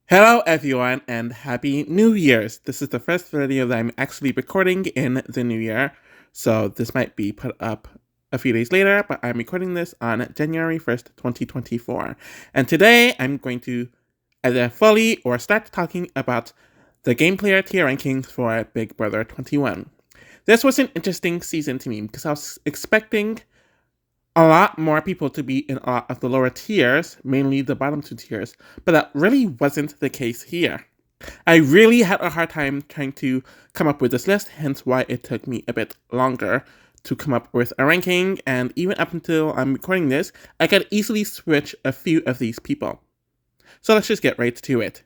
Hello everyone and Happy New Year's! This is the first video that I'm actually recording in the new year, so this might be put up a few days later, but I'm recording this on January 1st, 2024. And today I'm going to either fully or start talking about the game player tier rankings for Big Brother 21. This was an interesting season to me because I was expecting a lot more people to be in a lot of the lower tiers, mainly the bottom two tiers, but that really wasn't the case here. I really had a hard time trying to come up with this list, hence why it took me a bit longer to come up with a ranking, and even up until I'm recording this, I could easily switch a few of these people. So let's just get right to it.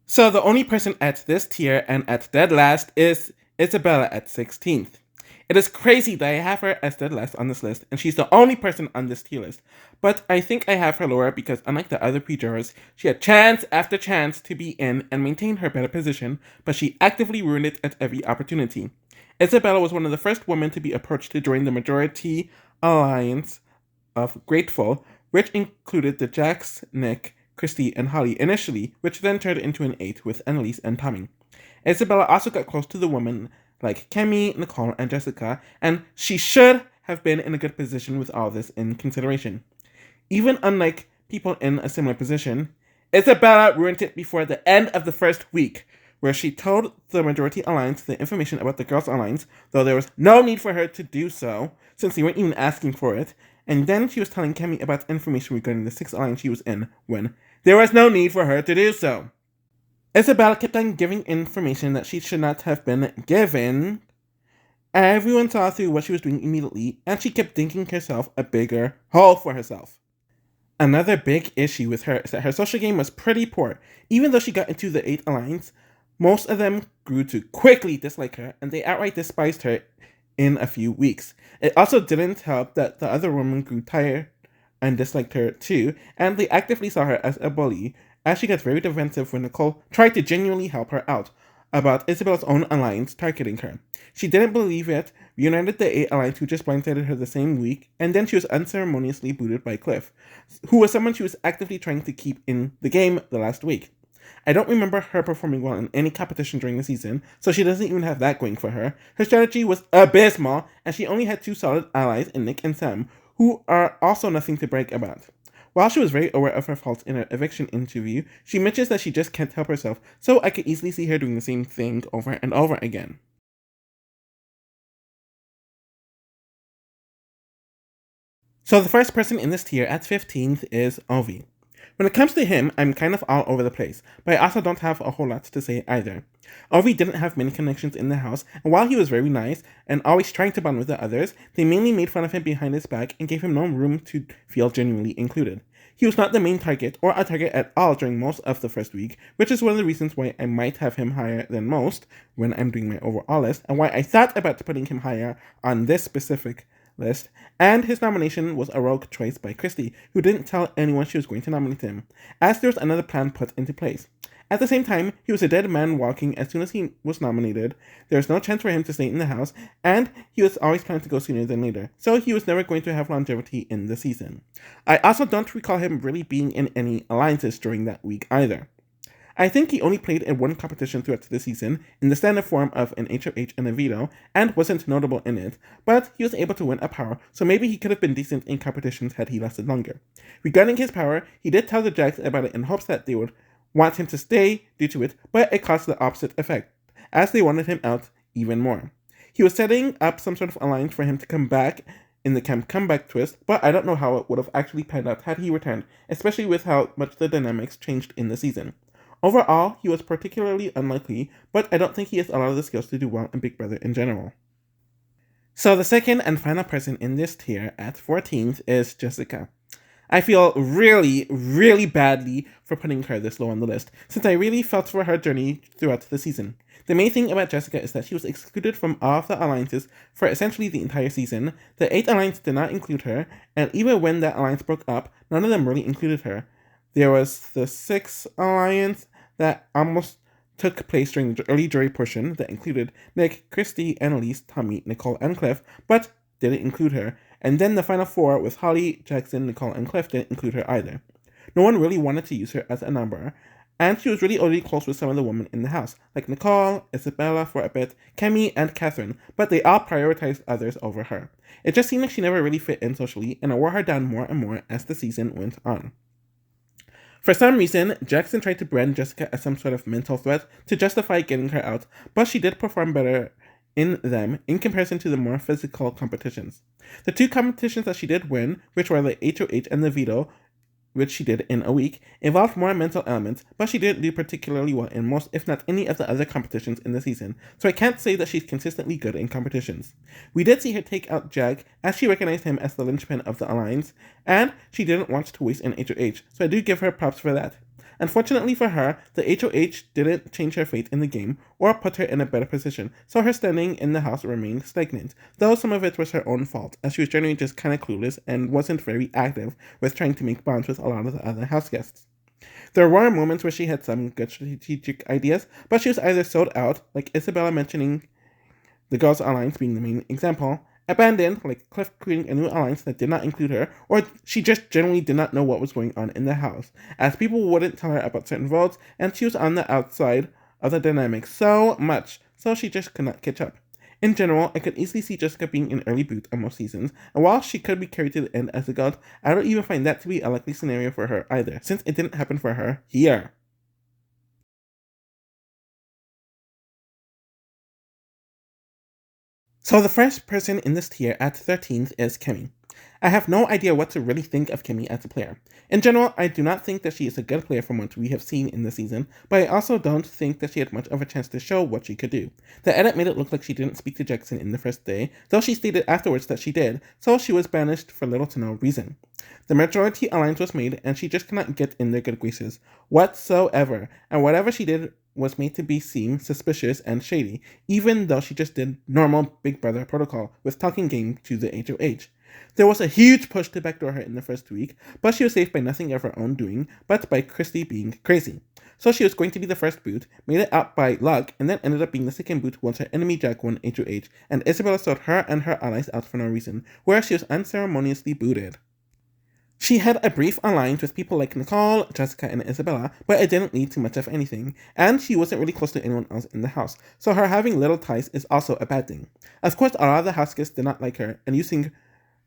So the only person at this tier and at dead last is Isabella at 16th. It is crazy that I have her as dead last on this list, and she's the only person on this tier list. But I think I have her lower because unlike the other pre-jurors, she had chance after chance to be in and maintain her better position, but she actively ruined it at every opportunity. Isabella was one of the first women to be approached to join the majority alliance of Grateful, which included the Jax, Nick, Christy, and Holly initially, which then turned into an 8 with Annalise and Tommy. Isabella also got close to the women like Kemi, Nicole, and Jessica, and she should have been in a good position with all this in consideration. Even unlike people in a similar position, Isabella ruined it before the end of the first week, where she told the Majority Alliance the information about the Girls Alliance, though there was no need for her to do so, since they weren't even asking for it, and then she was telling Kemi about information regarding the 6th Alliance she was in, when there was no need for her to do so. Isabella kept on giving information that she should not have been given. Everyone saw through what she was doing immediately, and she kept digging herself a bigger hole for herself. Another big issue with her is that her social game was pretty poor. Even though she got into the 8th Alliance, most of them grew to quickly dislike her, and they outright despised her in a few weeks. It also didn't help that the other women grew tired and disliked her too, and they actively saw her as a bully, as she got very defensive when Nicole tried to genuinely help her out about Isabella's own alliance targeting her. She didn't believe it, reunited the 8 alliance who just blindsided her the same week, and then she was unceremoniously booted by Cliff, who was someone she was actively trying to keep in the game the last week. I don't remember her performing well in any competition during the season, so she doesn't even have that going for her. Her strategy was abysmal, and she only had 2 solid allies in Nick and Sam, who are also nothing to brag about. While she was very aware of her faults in her eviction interview, she mentions that she just can't help herself, so I could easily see her doing the same thing over and over again. So the first person in this tier at 15th is Ovi. When it comes to him, I'm kind of all over the place, but I also don't have a whole lot to say either. Ovi didn't have many connections in the house, and while he was very nice and always trying to bond with the others, they mainly made fun of him behind his back and gave him no room to feel genuinely included. He was not the main target or a target at all during most of the first week, which is one of the reasons why I might have him higher than most when I'm doing my overall list, and why I thought about putting him higher on this specific list, and his nomination was a rogue choice by Christy, who didn't tell anyone she was going to nominate him, as there was another plan put into place. At the same time, he was a dead man walking as soon as he was nominated. There was no chance for him to stay in the house, and he was always planning to go sooner than later, so he was never going to have longevity in the season. I also don't recall him really being in any alliances during that week either. I think he only played in one competition throughout the season, in the standard form of an HOH and a veto, and wasn't notable in it, but he was able to win a power, so maybe he could have been decent in competitions had he lasted longer. Regarding his power, he did tell the Jags about it in hopes that they would want him to stay due to it, but it caused the opposite effect, as they wanted him out even more. He was setting up some sort of alliance for him to come back in the comeback twist, but I don't know how it would have actually panned out had he returned, especially with how much the dynamics changed in the season. Overall, he was particularly unlikely, but I don't think he has a lot of the skills to do well in Big Brother in general. So the second and final person in this tier at 14th is Jessica. I feel really badly for putting her this low on the list, since I really felt for her journey throughout the season. The main thing about Jessica is that she was excluded from all of the alliances for essentially the entire season. The 8th alliance did not include her, and even when that alliance broke up, none of them really included her. There was the 6th alliance that almost took place during the early jury portion that included Nick, Christy, Annalise, Tommy, Nicole, and Cliff, but didn't include her. And then the final four with Holly, Jackson, Nicole, and Cliff didn't include her either. No one really wanted to use her as a number, and she was really already close with some of the women in the house, like Nicole, Isabella for a bit, Kemi, and Catherine, but they all prioritized others over her. It just seemed like she never really fit in socially, and it wore her down more and more as the season went on. For some reason, Jackson tried to brand Jessica as some sort of mental threat to justify getting her out, but she did perform better in them in comparison to the more physical competitions. The two competitions that she did win, which were the HOH and the veto, which she did in a week, involved more mental elements, but she didn't do particularly well in most, if not any, of the other competitions in the season, so I can't say that she's consistently good in competitions. We did see her take out Jag, as she recognized him as the linchpin of the alliance, and she didn't want to waste an HOH, so I do give her props for that. Unfortunately for her, the HOH didn't change her fate in the game or put her in a better position, so her standing in the house remained stagnant, though some of it was her own fault, as she was generally just kinda clueless and wasn't very active with trying to make bonds with a lot of the other house guests. There were moments where she had some good strategic ideas, but she was either sold out, like Isabella mentioning the Girls' Alliance being the main example, abandoned, like Cliff creating a new alliance that did not include her, or she just generally did not know what was going on in the house, as people wouldn't tell her about certain votes, and she was on the outside of the dynamic so much, so she just could not catch up. In general, I could easily see Jessica being an early boot on most seasons, and while she could be carried to the end as a god, I don't even find that to be a likely scenario for her either, since it didn't happen for her here. So the first person in this tier at 13th is Kemi. I have no idea what to really think of Kemi as a player. In general, I do not think that she is a good player from what we have seen in the season, but I also don't think that she had much of a chance to show what she could do. The edit made it look like she didn't speak to Jackson in the first day, though she stated afterwards that she did, so she was banished for little to no reason. The majority alliance was made, and she just cannot get in their good graces whatsoever, and whatever she did was made to be seen suspicious and shady, even though she just did normal Big Brother protocol with talking game to the HOH. There was a huge push to backdoor her in the first week, but she was saved by nothing of her own doing, but by Christy being crazy. So she was going to be the first boot, made it out by luck, and then ended up being the second boot once her enemy Jack won HOH, and Isabella sold her and her allies out for no reason, where she was unceremoniously booted. She had a brief alliance with people like Nicole, Jessica, and Isabella, but it didn't lead to much of anything, and she wasn't really close to anyone else in the house, so her having little ties is also a bad thing. Of course, a lot of the house guests did not like her, and using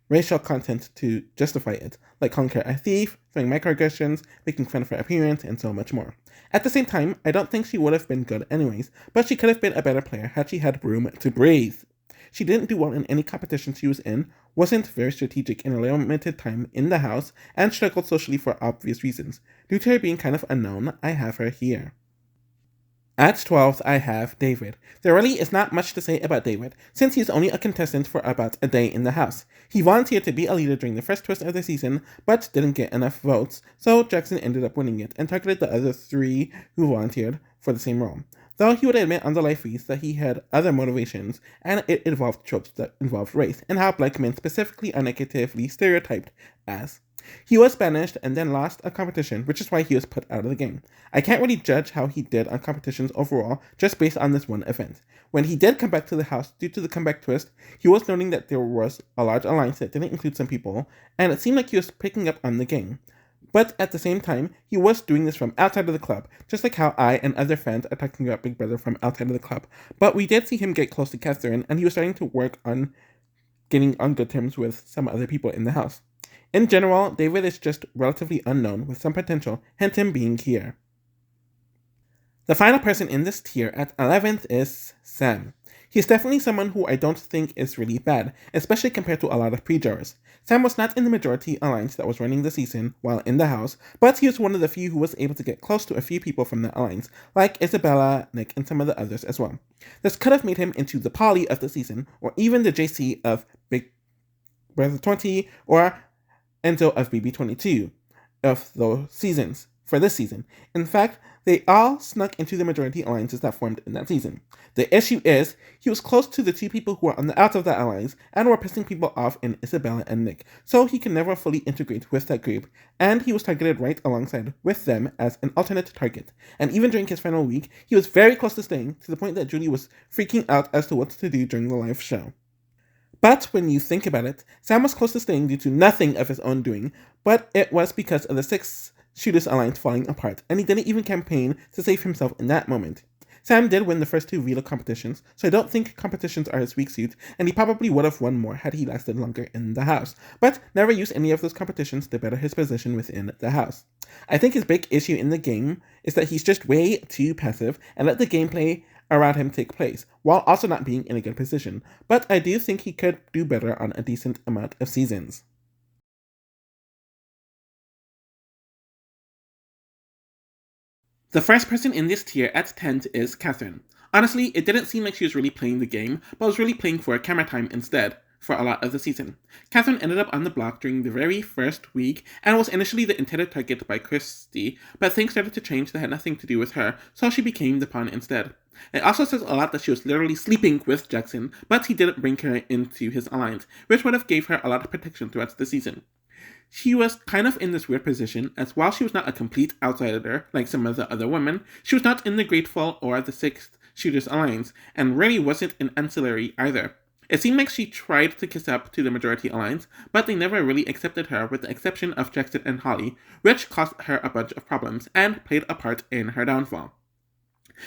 racial content to justify it, like calling her a thief, throwing microaggressions, making fun of her appearance, and so much more. At the same time, I don't think she would have been good anyways, but she could have been a better player had she had room to breathe. She didn't do well in any competition she was in, wasn't very strategic in a limited time in the house, and struggled socially for obvious reasons. Due to her being kind of unknown, I have her here. At 12th, I have David. There really is not much to say about David, since he is only a contestant for about a day in the house. He volunteered to be a leader during the first twist of the season, but didn't get enough votes, so Jackson ended up winning it and targeted the other three who volunteered for the same role. Though he would admit on the live feeds that he had other motivations, and it involved tropes that involved race, and how black men specifically are negatively stereotyped as. He was banished and then lost a competition, which is why he was put out of the game. I can't really judge how he did on competitions overall, just based on this one event. When he did come back to the house due to the comeback twist, he was noting that there was a large alliance that didn't include some people, and it seemed like he was picking up on the game. But at the same time, he was doing this from outside of the club, just like how I and other fans are talking about Big Brother from outside of the club. But we did see him get close to Catherine, and he was starting to work on getting on good terms with some other people in the house. In general, David is just relatively unknown with some potential, hence him being here. The final person in this tier at 11th is Sam. He's definitely someone who I don't think is really bad, especially compared to a lot of pre-jurors. Sam was not in the majority alliance that was running the season while in the house, but he was one of the few who was able to get close to a few people from the alliance, like Isabella, Nick, and some of the others as well. This could have made him into the Polly of the season, or even the JC of Big Brother 20, or Enzo of BB22 of those seasons for this season. In fact, they all snuck into the majority alliances that formed in that season. The issue is, he was close to the two people who were on the outs of that alliance and were pissing people off in Isabella and Nick, so he can never fully integrate with that group, and he was targeted right alongside with them as an alternate target. And even during his final week, he was very close to staying, to the point that Julie was freaking out as to what to do during the live show. But when you think about it, Sam was close to staying due to nothing of his own doing, but it was because of the Six Shooters Alliance falling apart, and he didn't even campaign to save himself in that moment. Sam did win the first 2 Velo competitions, so I don't think competitions are his weak suit, and he probably would have won more had he lasted longer in the house, but never used any of those competitions to better his position within the house. I think his big issue in the game is that he's just way too passive and let the gameplay around him take place, while also not being in a good position, but I do think he could do better on a decent amount of seasons. The first person in this tier at 10 is Catherine. Honestly, it didn't seem like she was really playing the game, but was really playing for camera time instead, for a lot of the season. Catherine ended up on the block during the very first week, and was initially the intended target by Christy, but things started to change that had nothing to do with her, so she became the pawn instead. It also says a lot that she was literally sleeping with Jackson, but he didn't bring her into his alliance, which would have gave her a lot of protection throughout the season. She was kind of in this weird position, as while she was not a complete outsider like some of the other women, she was not in the Grateful or the Sixth Shooters Alliance, and really wasn't an ancillary either. It seemed like she tried to kiss up to the majority alliance, but they never really accepted her with the exception of Jackson and Holly, which caused her a bunch of problems and played a part in her downfall.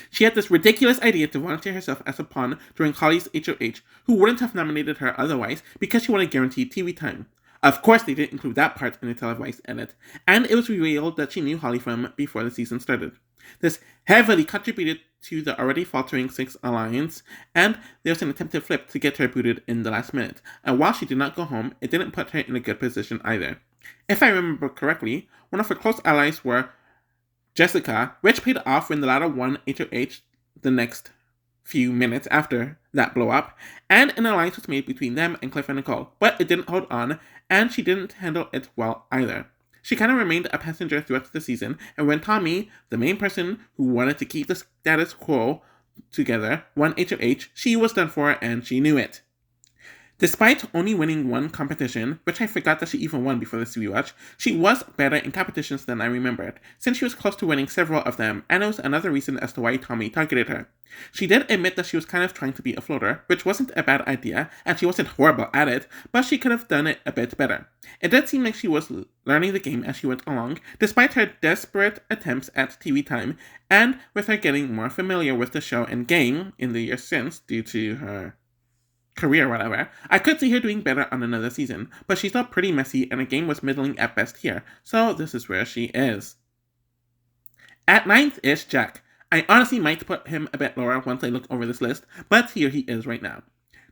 She had this ridiculous idea to volunteer herself as a pawn during Holly's HOH, who wouldn't have nominated her otherwise because she wanted guaranteed TV time. Of course, they didn't include that part in the televised edit, and it was revealed that she knew Holly from before the season started. This heavily contributed to the already faltering Six Alliance, and there was an attempted flip to get her booted in the last minute, and while she did not go home, it didn't put her in a good position either. If I remember correctly, one of her close allies were Jessica, which paid off when the latter won HOH the next few minutes after that blow up, and an alliance was made between them and Cliff and Nicole, but it didn't hold on, and she didn't handle it well either. She kind of remained a passenger throughout the season, and when Tommy, the main person who wanted to keep the status quo together, won HOH, she was done for and she knew it. Despite only winning one competition, which I forgot that she even won before this rewatch, she was better in competitions than I remembered, since she was close to winning several of them, and it was another reason as to why Tommy targeted her. She did admit that she was kind of trying to be a floater, which wasn't a bad idea, and she wasn't horrible at it, but she could have done it a bit better. It did seem like she was learning the game as she went along, despite her desperate attempts at TV time, and with her getting more familiar with the show and game in the years since due to her career or whatever. I could see her doing better on another season, but she's still pretty messy and the game was middling at best here, so this is where she is. At 9th is Jack. I honestly might put him a bit lower once I look over this list, but here he is right now.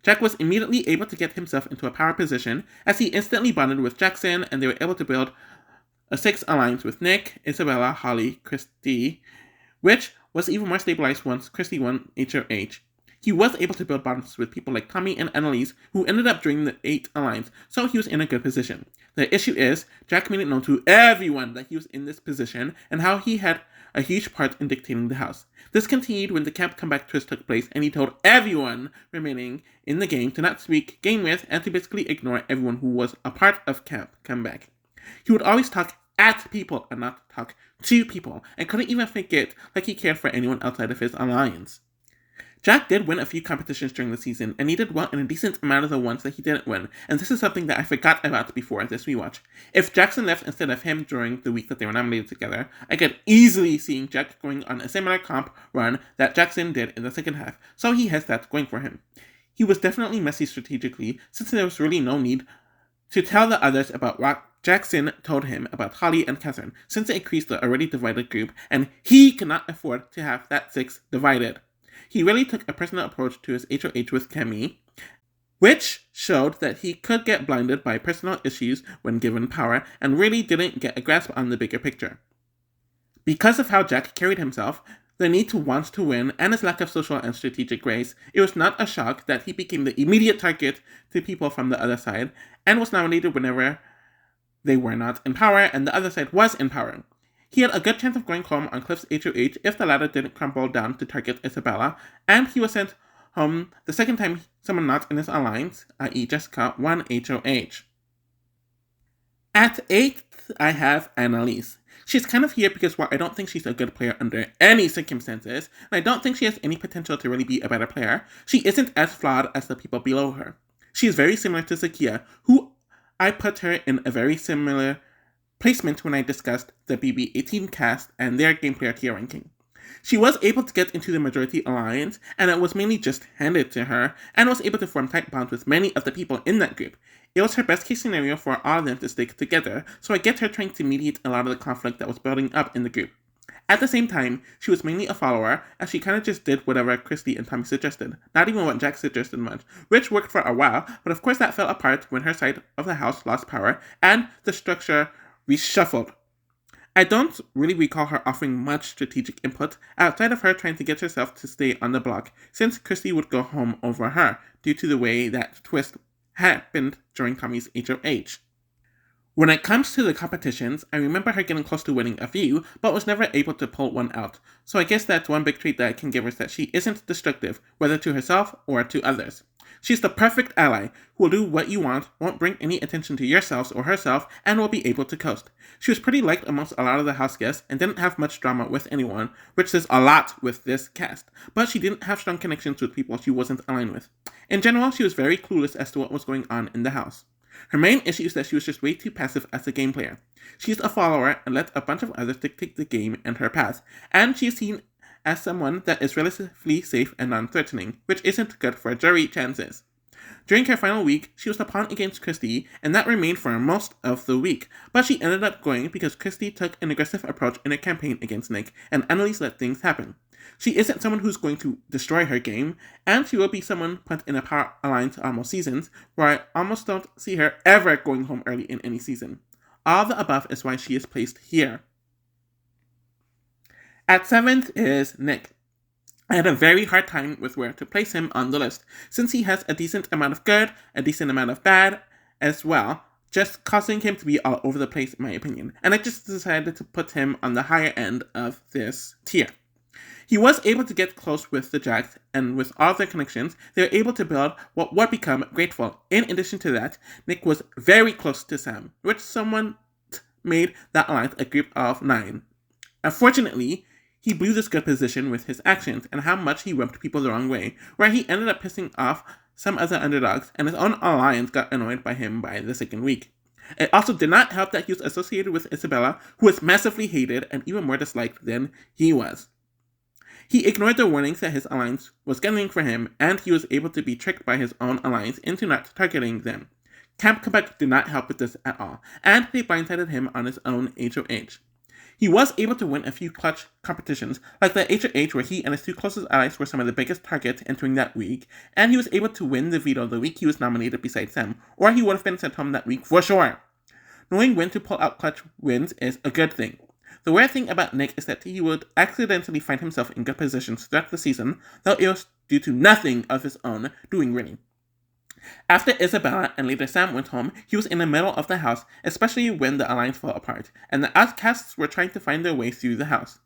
Jack was immediately able to get himself into a power position as he instantly bonded with Jackson, and they were able to build a 6 alliance with Nick, Isabella, Holly, Christy, which was even more stabilized once Christy won HOH. He was able to build bonds with people like Tommy and Annalise, who ended up joining the 8 alliance, so he was in a good position. The issue is, Jack made it known to everyone that he was in this position, and how he had a huge part in dictating the house. This continued when the camp comeback twist took place, and he told everyone remaining in the game to not speak game with, and to basically ignore everyone who was a part of camp comeback. He would always talk at people and not talk to people, and couldn't even think it like he cared for anyone outside of his alliance. Jack did win a few competitions during the season, and he did well in a decent amount of the ones that he didn't win, and this is something that I forgot about before this rewatch. If Jackson left instead of him during the week that they were nominated together, I could easily see Jack going on a similar comp run that Jackson did in the second half, so he has that going for him. He was definitely messy strategically, since there was really no need to tell the others about what Jackson told him about Holly and Catherine, since it increased the already divided group, and he could not afford to have that 6 divided. He really took a personal approach to his HOH with Kemi, which showed that he could get blinded by personal issues when given power, and really didn't get a grasp on the bigger picture. Because of how Jack carried himself, the need to want to win, and his lack of social and strategic grace, it was not a shock that he became the immediate target to people from the other side, and was nominated whenever they were not in power and the other side was in power. He had a good chance of going home on Cliff's HOH if the latter didn't crumble down to target Isabella, and he was sent home the second time someone not in his alliance, i.e. Jessica, won HOH. At 8th, I have Annalise. She's kind of here because while I don't think she's a good player under any circumstances, and I don't think she has any potential to really be a better player, she isn't as flawed as the people below her. She is very similar to Zakia, who I put her in a very similar placement when I discussed the BB18 cast and their game player tier ranking. She was able to get into the majority alliance, and it was mainly just handed to her, and was able to form tight bonds with many of the people in that group. It was her best case scenario for all of them to stick together, so I get her trying to mediate a lot of the conflict that was building up in the group. At the same time, she was mainly a follower, as she kinda just did whatever Christy and Tommy suggested, not even what Jack suggested much, which worked for a while, but of course that fell apart when her side of the house lost power, and the structure reshuffled. I don't really recall her offering much strategic input, outside of her trying to get herself to stay on the block, since Christy would go home over her, due to the way that twist happened during Tommy's HOH. When it comes to the competitions, I remember her getting close to winning a few, but was never able to pull one out, so I guess that's one big trait that I can give her, is that she isn't destructive, whether to herself or to others. She's the perfect ally, who will do what you want, won't bring any attention to yourselves or herself, and will be able to coast. She was pretty liked amongst a lot of the house guests, and didn't have much drama with anyone, which says a lot with this cast, but she didn't have strong connections with people she wasn't aligned with. In general, she was very clueless as to what was going on in the house. Her main issue is that she was just way too passive as a game player. She's a follower and let a bunch of others dictate the game and her path, and she is seen as someone that is relatively safe and non-threatening, which isn't good for jury chances. During her final week, she was the pawn against Christy, and that remained for most of the week, but she ended up going because Christy took an aggressive approach in a campaign against Nick, and Annalise let things happen. She isn't someone who's going to destroy her game, and she will be someone put in a power alliance almost seasons, where I almost don't see her ever going home early in any season. All the above is why she is placed here. At 7th is Nick. I had a very hard time with where to place him on the list, since he has a decent amount of good, a decent amount of bad as well, just causing him to be all over the place in my opinion, and I just decided to put him on the higher end of this tier. He was able to get close with the Jacks, and with all their connections, they were able to build what would become Grateful. In addition to that, Nick was very close to Sam, which someone made that alliance a group of 9. Unfortunately, he blew this good position with his actions and how much he rubbed people the wrong way, where he ended up pissing off some other underdogs, and his own alliance got annoyed by him by the second week. It also did not help that he was associated with Isabella, who was massively hated and even more disliked than he was. He ignored the warnings that his alliance was getting for him, and he was able to be tricked by his own alliance into not targeting them. Camp Quebec did not help with this at all, and they blindsided him on his own HOH. He was able to win a few clutch competitions, like the HOH where he and his two closest allies were some of the biggest targets entering that week, and he was able to win the veto the week he was nominated beside Sam, or he would have been sent home that week for sure. Knowing when to pull out clutch wins is a good thing. The weird thing about Nick is that he would accidentally find himself in good positions throughout the season, though it was due to nothing of his own doing really. After Isabella and later Sam went home, he was in the middle of the house, especially when the alliance fell apart, and the outcasts were trying to find their way through the house.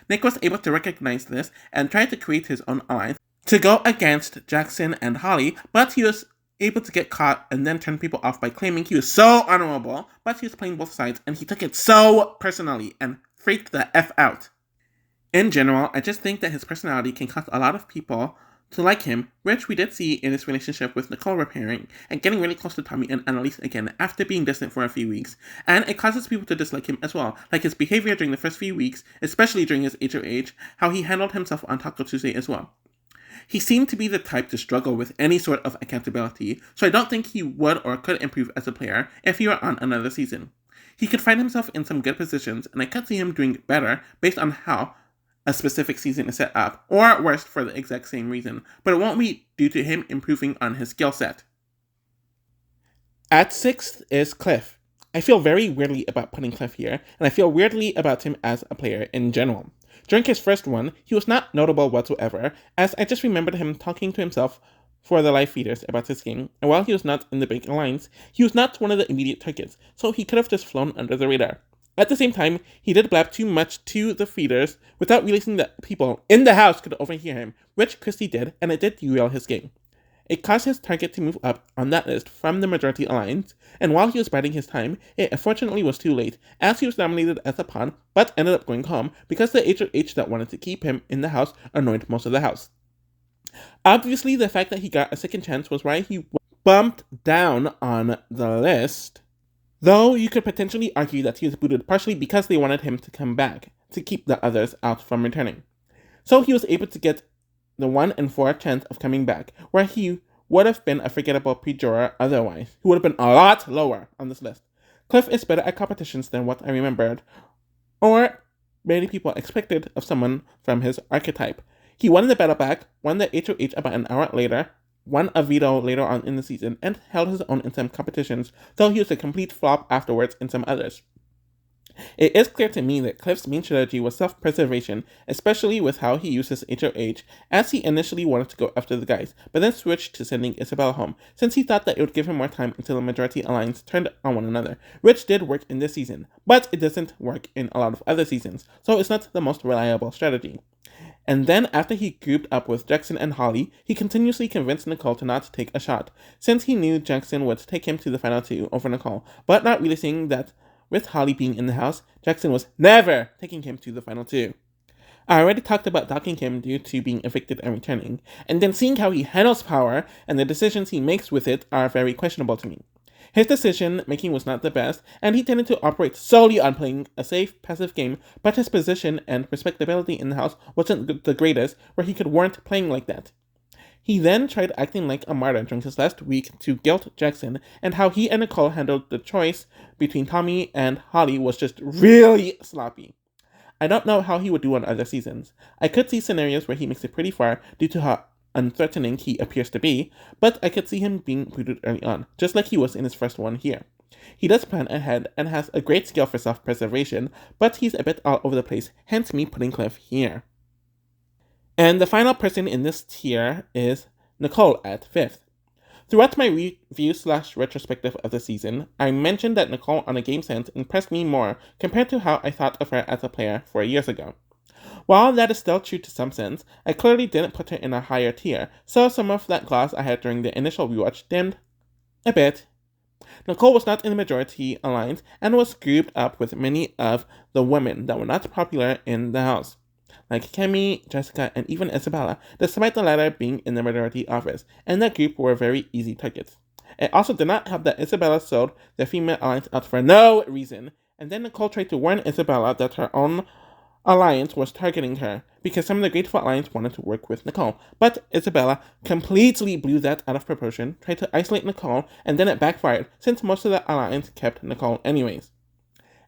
Nick was able to recognize this and tried to create his own alliance to go against Jackson and Holly, but he was able to get caught and then turn people off by claiming he was so honorable, but he was playing both sides and he took it so personally and freaked the F out. In general, I just think that his personality can cause a lot of people to like him, which we did see in his relationship with Nicole repairing and getting really close to Tommy and Annalise again after being distant for a few weeks, and it causes people to dislike him as well, like his behavior during the first few weeks, especially during his HOH, how he handled himself on Taco Tuesday as well. He seemed to be the type to struggle with any sort of accountability, so I don't think he would or could improve as a player if he were on another season. He could find himself in some good positions, and I could see him doing better based on how a specific season is set up, or worse for the exact same reason, but it won't be due to him improving on his skill set. At 6th is Cliff. I feel very weirdly about putting Cliff here, and I feel weirdly about him as a player in general. During his first one, he was not notable whatsoever, as I just remembered him talking to himself for the live feeders about his game, and while he was not in the big alliance, he was not one of the immediate targets, so he could have just flown under the radar. At the same time, he did blab too much to the feeders without realizing that people in the house could overhear him, which Christy did, and it did derail his game. It caused his target to move up on that list from the majority alliance, and while he was biding his time, it unfortunately was too late, as he was nominated as a pawn, but ended up going home because the HOH that wanted to keep him in the house annoyed most of the house. Obviously, the fact that he got a second chance was why he bumped down on the list, though you could potentially argue that he was booted partially because they wanted him to come back to keep the others out from returning. So he was able to get the 1 in 4 chance of coming back, where he would have been a forgettable pre-juror otherwise, who would have been a lot lower on this list. Cliff is better at competitions than what I remembered, or many people expected of someone from his archetype. He won the battle back, won the HOH about an hour later, won a veto later on in the season, and held his own in some competitions, though he was a complete flop afterwards in some others. It is clear to me that Cliff's main strategy was self-preservation, especially with how he used his HOH, as he initially wanted to go after the guys, but then switched to sending Isabella home, since he thought that it would give him more time until the majority alliance turned on one another, which did work in this season, but it doesn't work in a lot of other seasons, so it's not the most reliable strategy. And then after he grouped up with Jackson and Holly, he continuously convinced Nicole to not take a shot, since he knew Jackson would take him to the final 2 over Nicole, but not realizing that with Holly being in the house, Jackson was never taking him to the final 2. I already talked about docking him due to being evicted and returning, and then seeing how he handles power and the decisions he makes with it are very questionable to me. His decision making was not the best, and he tended to operate solely on playing a safe, passive game, but his position and respectability in the house wasn't the greatest, where he could warrant playing like that. He then tried acting like a martyr during his last week to guilt Jackson, and how he and Nicole handled the choice between Tommy and Holly was just really sloppy. I don't know how he would do on other seasons. I could see scenarios where he makes it pretty far due to how unthreatening he appears to be, but I could see him being booted early on, just like he was in his first one here. He does plan ahead and has a great skill for self-preservation, but he's a bit all over the place, hence me putting Cliff here. And the final person in this tier is Nicole at 5th. Throughout my review/retrospective of the season, I mentioned that Nicole on a game sense impressed me more compared to how I thought of her as a player 4 years ago. While that is still true to some sense, I clearly didn't put her in a higher tier, so some of that gloss I had during the initial rewatch dimmed a bit. Nicole was not in the majority alliance and was grouped up with many of the women that were not popular in the house, like Kemi, Jessica, and even Isabella, despite the latter being in the majority office, and that group were very easy targets. It also did not help that Isabella sold the female alliance out for no reason, and then Nicole tried to warn Isabella that her own alliance was targeting her, because some of the Grateful Alliance wanted to work with Nicole, but Isabella completely blew that out of proportion, tried to isolate Nicole, and then it backfired, since most of the alliance kept Nicole anyways.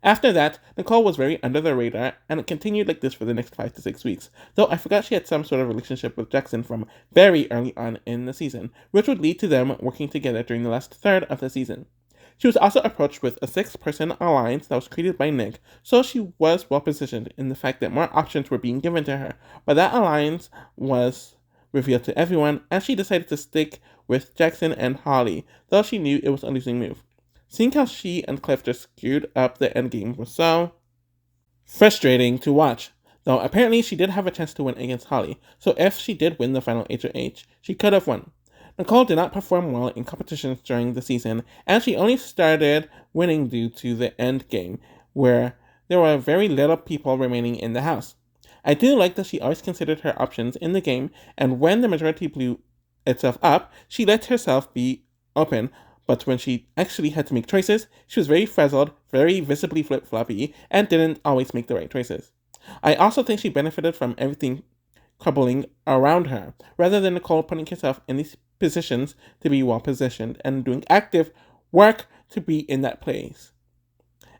After that, Nicole was very under the radar, and it continued like this for the next 5 to 6 weeks, though I forgot she had some sort of relationship with Jackson from very early on in the season, which would lead to them working together during the last third of the season. She was also approached with a 6-person alliance that was created by Nick, so she was well positioned in the fact that more options were being given to her, but that alliance was revealed to everyone, and she decided to stick with Jackson and Holly, though she knew it was a losing move. Seeing how she and Cliff just screwed up the endgame was so frustrating to watch, though apparently she did have a chance to win against Holly, so if she did win the final HOH, she could have won. Nicole did not perform well in competitions during the season, and she only started winning due to the end game, where there were very little people remaining in the house. I do like that she always considered her options in the game, and when the majority blew itself up, she let herself be open, but when she actually had to make choices, she was very frazzled, very visibly flip-floppy, and didn't always make the right choices. I also think she benefited from everything crumbling around her, rather than Nicole putting herself in these positions to be well positioned and doing active work to be in that place.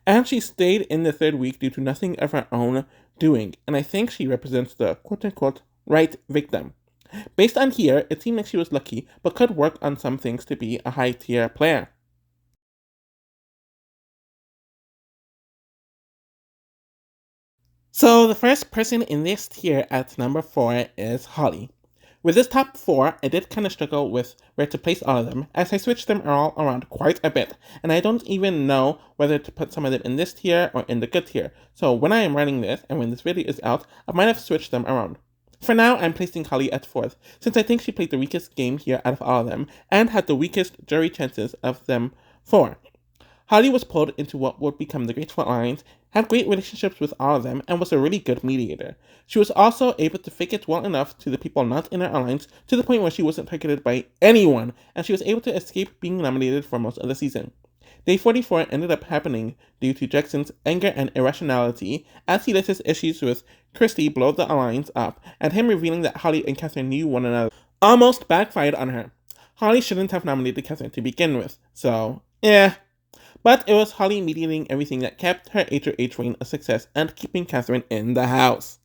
And she stayed in the 3rd week due to nothing of her own doing, and I think she represents the quote-unquote right victim. Based on here, it seemed like she was lucky, but could work on some things to be a high-tier player. So the first person in this tier at number 4 is Holly. With this top 4, I did kind of struggle with where to place all of them, as I switched them all around quite a bit, and I don't even know whether to put some of them in this tier or in the good tier, so when I am writing this, and when this video is out, I might have switched them around. For now, I'm placing Holly at 4th, since I think she played the weakest game here out of all of them, and had the weakest jury chances of them 4. Holly was pulled into what would become the Graceful Alliance, had great relationships with all of them, and was a really good mediator. She was also able to fake it well enough to the people not in her alliance, to the point where she wasn't targeted by anyone, and she was able to escape being nominated for most of the season. Day 44 ended up happening due to Jackson's anger and irrationality, as he let his issues with Christy blow the alliance up, and him revealing that Holly and Catherine knew one another almost backfired on her. Holly shouldn't have nominated Catherine to begin with, so, yeah. But it was Holly mediating everything that kept her HOH reign a success and keeping Catherine in the house.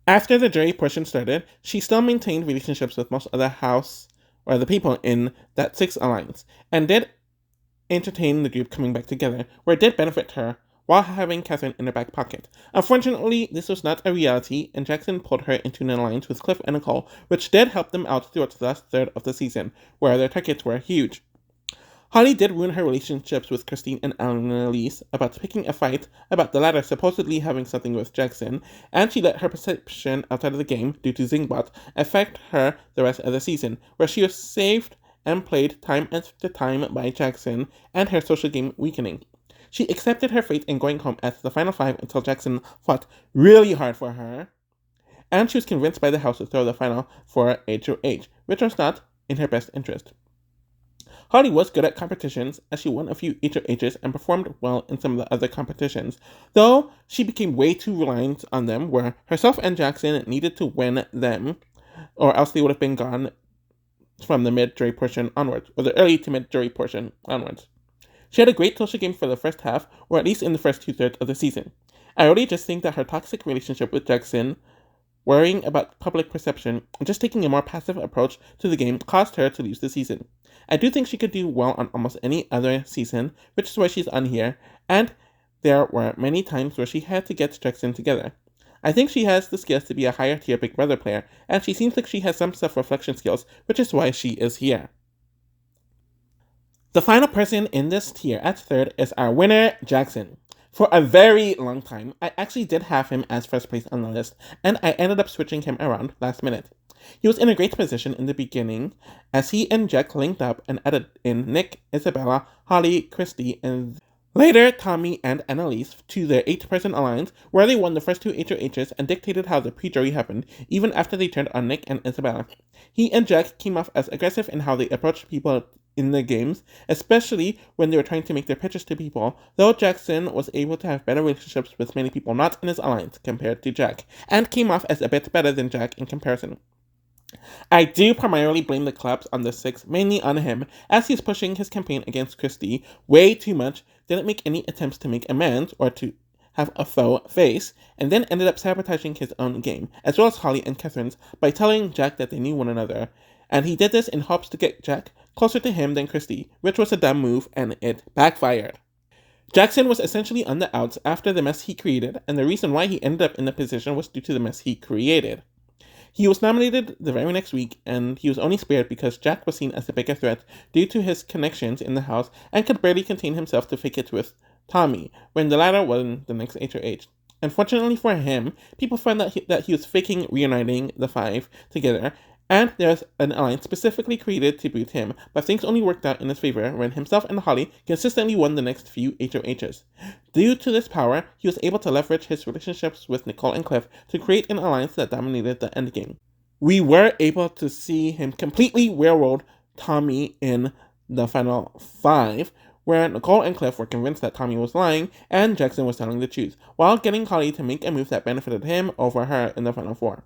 After the jury portion started, she still maintained relationships with most of the house, or the people in that 6 alliance, and did entertain the group coming back together, where it did benefit her, while having Catherine in her back pocket. Unfortunately, this was not a reality, and Jackson pulled her into an alliance with Cliff and Nicole, which did help them out throughout the last third of the season, where their targets were huge. Holly did ruin her relationships with Christine and Annalise about picking a fight about the latter supposedly having something with Jackson, and she let her perception outside of the game, due to Zingbot, affect her the rest of the season, where she was saved and played time after time by Jackson, and her social game weakening. She accepted her fate in going home at the final 5 until Jackson fought really hard for her, and she was convinced by the house to throw the final for HOH, which was not in her best interest. Holly was good at competitions, as she won a few HOHs and performed well in some of the other competitions, though she became way too reliant on them, where herself and Jackson needed to win them, or else they would have been gone from the mid-jury portion onwards, or the early to mid-jury portion onwards. She had a great social game for the first half, or at least in the first 2/3 of the season. I really just think that her toxic relationship with Jackson, worrying about public perception, and just taking a more passive approach to the game caused her to lose the season. I do think she could do well on almost any other season, which is why she's on here, and there were many times where she had to get Jackson together. I think she has the skills to be a higher tier Big Brother player, and she seems like she has some self-reflection skills, which is why she is here. The final person in this tier at 3rd is our winner, Jackson. For a very long time, I actually did have him as first place on the list, and I ended up switching him around last minute. He was in a great position in the beginning, as he and Jack linked up and added in Nick, Isabella, Holly, Christy, and later Tommy and Annalise to their 8-person alliance, where they won the first 2 HOHs and dictated how the pre-jury happened, even after they turned on Nick and Isabella. He and Jack came off as aggressive in how they approached people in the games, especially when they were trying to make their pitches to people, though Jackson was able to have better relationships with many people not in his alliance compared to Jack, and came off as a bit better than Jack in comparison. I do primarily blame the collapse on the 6 mainly on him, as he's pushing his campaign against Christy way too much, didn't make any attempts to make amends or to have a faux face, and then ended up sabotaging his own game, as well as Holly and Catherine's, by telling Jack that they knew one another, and he did this in hopes to get Jack closer to him than Christy, which was a dumb move, and it backfired. Jackson was essentially on the outs after the mess he created, and the reason why he ended up in the position was due to the mess he created. He was nominated the very next week, and he was only spared because Jack was seen as a bigger threat due to his connections in the house and could barely contain himself to fake it with Tommy, when the latter won the next HOH. Unfortunately for him, people found that he was faking reuniting the 5 together, and there's an alliance specifically created to boot him, but things only worked out in his favor when himself and Holly consistently won the next few HOHs. Due to this power, he was able to leverage his relationships with Nicole and Cliff to create an alliance that dominated the endgame. We were able to see him completely railroad Tommy in the final 5, where Nicole and Cliff were convinced that Tommy was lying and Jackson was telling the truth, while getting Holly to make a move that benefited him over her in the final 4.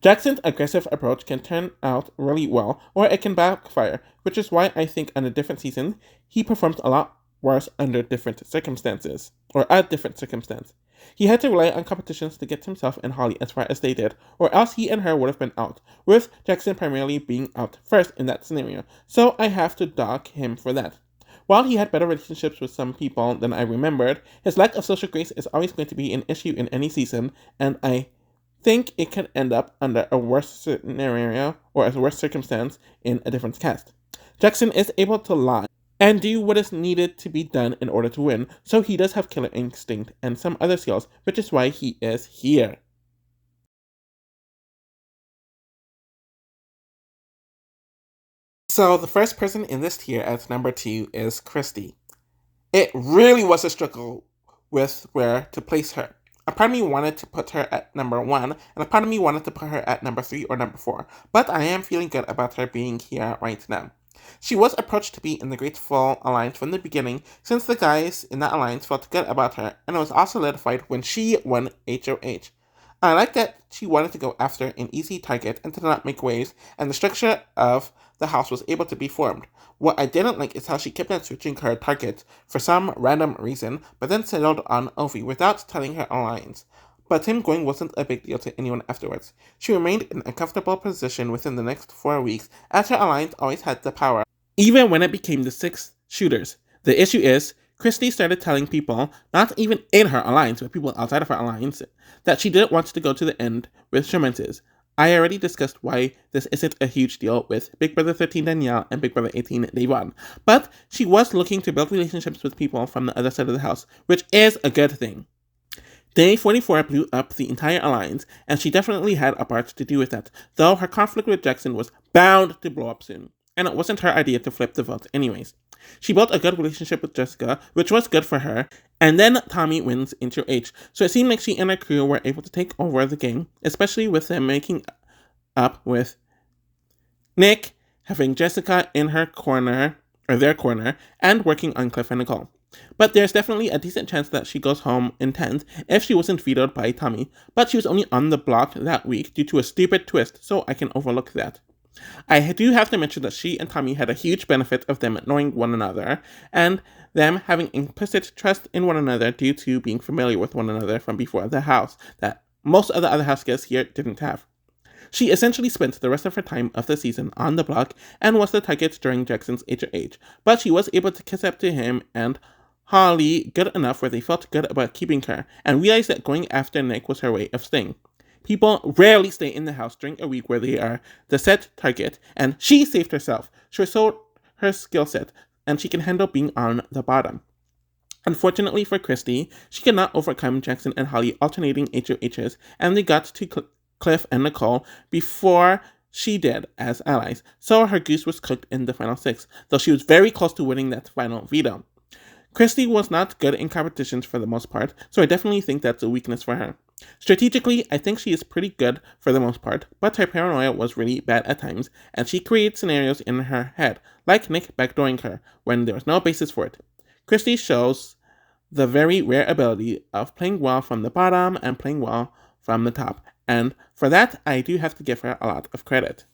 Jackson's aggressive approach can turn out really well, or it can backfire, which is why I think on a different season, he performs a lot worse under different circumstances, or a different circumstance. He had to rely on competitions to get himself and Holly as far as they did, or else he and her would have been out, with Jackson primarily being out first in that scenario, so I have to dock him for that. While he had better relationships with some people than I remembered, his lack of social grace is always going to be an issue in any season, and I think it can end up under a worse scenario or a worse circumstance in a different cast. Jackson is able to lie and do what is needed to be done in order to win, so he does have killer instinct and some other skills, which is why he is here. So the first person in this tier at number 2 is Christy. It really was a struggle with where to place her. A part of me wanted to put her at number 1, and a part of me wanted to put her at number 3 or number 4, but I am feeling good about her being here right now. She was approached to be in the Grateful Alliance from the beginning, since the guys in that alliance felt good about her, and it was also solidified when she won HOH. I like that she wanted to go after an easy target and did not make waves, and the structure of the house was able to be formed. What I didn't like is how she kept on switching her targets for some random reason, but then settled on Ovi without telling her alliance. But him going wasn't a big deal to anyone afterwards. She remained in a comfortable position within the next 4 weeks, as her alliance always had the power, even when it became the 6 shooters. The issue is, Christy started telling people, not even in her alliance, but people outside of her alliance, that she didn't want to go to the end with Sherman's. I already discussed why this isn't a huge deal with Big Brother 13 Danielle and Big Brother 18 Devon, but she was looking to build relationships with people from the other side of the house, which is a good thing. Day 44 blew up the entire alliance, and she definitely had a part to do with that, though her conflict with Jackson was bound to blow up soon, and it wasn't her idea to flip the vote anyways. She built a good relationship with Jessica, which was good for her, and then Tommy wins into H, so it seemed like she and her crew were able to take over the game, especially with them making up with Nick, having Jessica in her corner, or their corner, and working on Cliff and Nicole. But there's definitely a decent chance that she goes home in 10th if she wasn't vetoed by Tommy, but she was only on the block that week due to a stupid twist, so I can overlook that. I do have to mention that she and Tommy had a huge benefit of them knowing one another, and them having implicit trust in one another due to being familiar with one another from before the house, that most of the other house guests here didn't have. She essentially spent the rest of her time of the season on the block and was the target during Jackson's HOH, but she was able to kiss up to him and Holly good enough where they felt good about keeping her, and realized that going after Nick was her way of staying. People rarely stay in the house during a week where they are the set target, and she saved herself. She showed her skill set, and she can handle being on the bottom. Unfortunately for Christy, she could not overcome Jackson and Holly alternating HOHs, and they got to Cliff and Nicole before she did as allies, so her goose was cooked in the final 6, though she was very close to winning that final veto. Christy was not good in competitions for the most part, so I definitely think that's a weakness for her. Strategically, I think she is pretty good for the most part, but her paranoia was really bad at times, and she created scenarios in her head, like Nick backdooring her, when there was no basis for it. Christy shows the very rare ability of playing well from the bottom and playing well from the top, and for that, I do have to give her a lot of credit.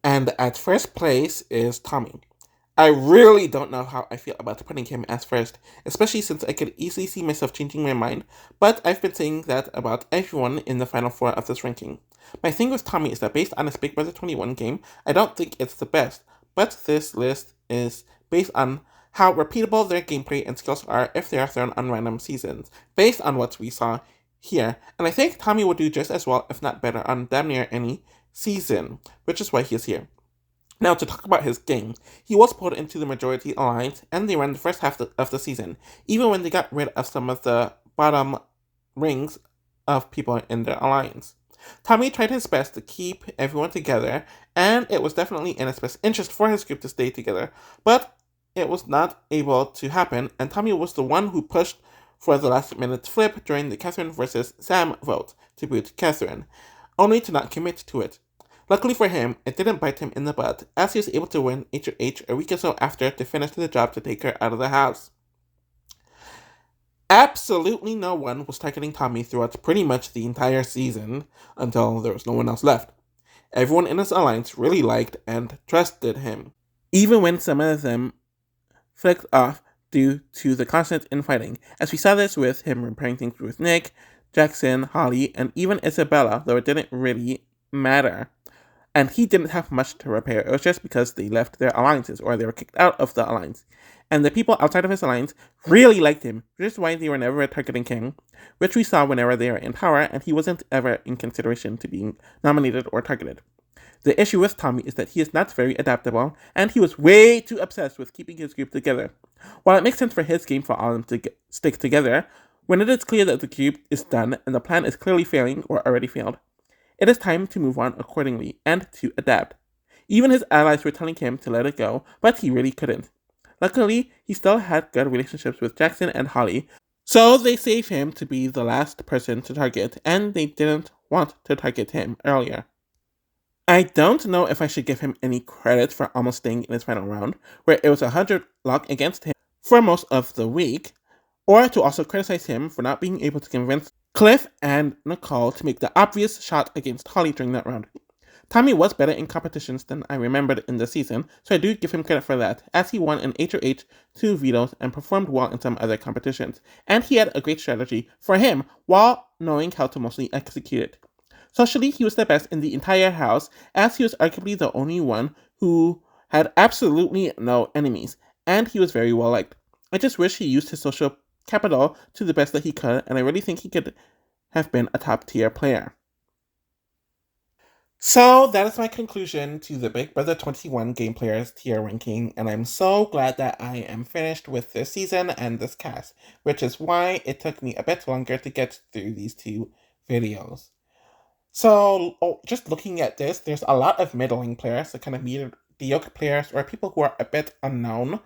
And at first place is Tommy. I really don't know how I feel about putting him as first, especially since I could easily see myself changing my mind, but I've been saying that about everyone in the final 4 of this ranking. My thing with Tommy is that based on his Big Brother 21 game, I don't think it's the best, but this list is based on how repeatable their gameplay and skills are if they are thrown on random seasons, based on what we saw here, and I think Tommy would do just as well, if not better, on damn near any season, which is why he is here. Now, to talk about his game, he was pulled into the Majority Alliance, and they ran the first half of the season, even when they got rid of some of the bottom rings of people in their alliance. Tommy tried his best to keep everyone together, and it was definitely in his best interest for his group to stay together, but it was not able to happen, and Tommy was the one who pushed for the last minute flip during the Catherine versus Sam vote to boot Catherine, only to not commit to it. Luckily for him, it didn't bite him in the butt, as he was able to win HOH a week or so after to finish the job to take her out of the house. Absolutely no one was targeting Tommy throughout pretty much the entire season, until there was no one else left. Everyone in his alliance really liked and trusted him, even when some of them flicked off due to the constant infighting, as we saw this with him repairing things with Nick, Jackson, Holly, and even Isabella, though it didn't really matter. And he didn't have much to repair. It was just because they left their alliances, or they were kicked out of the alliance. And the people outside of his alliance really liked him, which is why they were never targeting him, which we saw whenever they were in power, and he wasn't ever in consideration to being nominated or targeted. The issue with Tommy is that he is not very adaptable, and he was way too obsessed with keeping his group together. While it makes sense for his game for all of them to stick together, when it is clear that the group is done and the plan is clearly failing or already failed, it is time to move on accordingly and to adapt. Even his allies were telling him to let it go, but he really couldn't. Luckily, he still had good relationships with Jackson and Holly, so they saved him to be the last person to target, and they didn't want to target him earlier. I don't know if I should give him any credit for almost staying in his final round, where it was 100 lock against him for most of the week, or to also criticize him for not being able to convince Cliff and Nicole to make the obvious shot against Holly during that round. Tommy was better in competitions than I remembered in the season, so I do give him credit for that, as he won an HOH, 2 vetoes, and performed well in some other competitions, and he had a great strategy for him while knowing how to mostly execute it. Socially, he was the best in the entire house, as he was arguably the only one who had absolutely no enemies, and he was very well liked. I just wish he used his social capital to the best that he could, and I really think he could have been a top tier player. So that is my conclusion to the Big Brother 21 Game Players tier ranking, and I'm so glad that I am finished with this season and this cast, which is why it took me a bit longer to get through these two videos. So, just looking at this, there's a lot of middling players, so kind of mediocre players, or people who are a bit unknown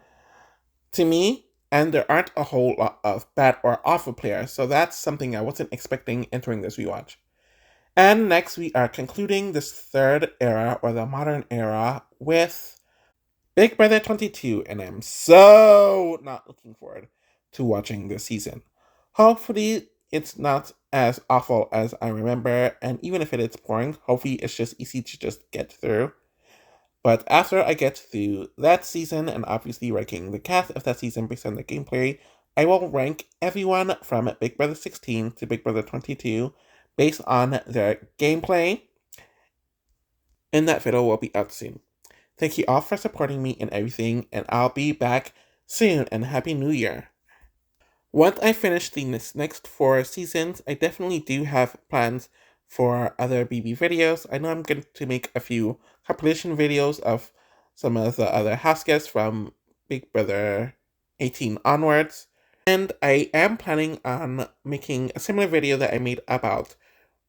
to me, and there aren't a whole lot of bad or awful players, so that's something I wasn't expecting entering this rewatch. And next, we are concluding this third era, or the modern era, with Big Brother 22, and I'm so not looking forward to watching this season. Hopefully, it's not as awful as I remember, and even if it is boring, hopefully it's just easy to just get through. But after I get through that season, and obviously ranking the cast of that season based on the gameplay, I will rank everyone from Big Brother 16 to Big Brother 22 based on their gameplay, and that video will be out soon. Thank you all for supporting me and everything, and I'll be back soon, and Happy New Year! Once I finish the next 4 seasons, I definitely do have plans for other BB videos. I know I'm going to make a few compilation videos of some of the other house guests from Big Brother 18 onwards. And I am planning on making a similar video that I made about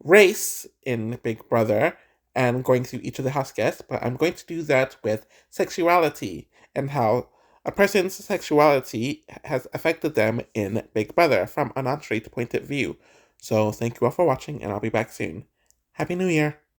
race in Big Brother and going through each of the house guests, but I'm going to do that with sexuality and how a person's sexuality has affected them in Big Brother from a non-straight point of view. So thank you all for watching, and I'll be back soon. Happy New Year!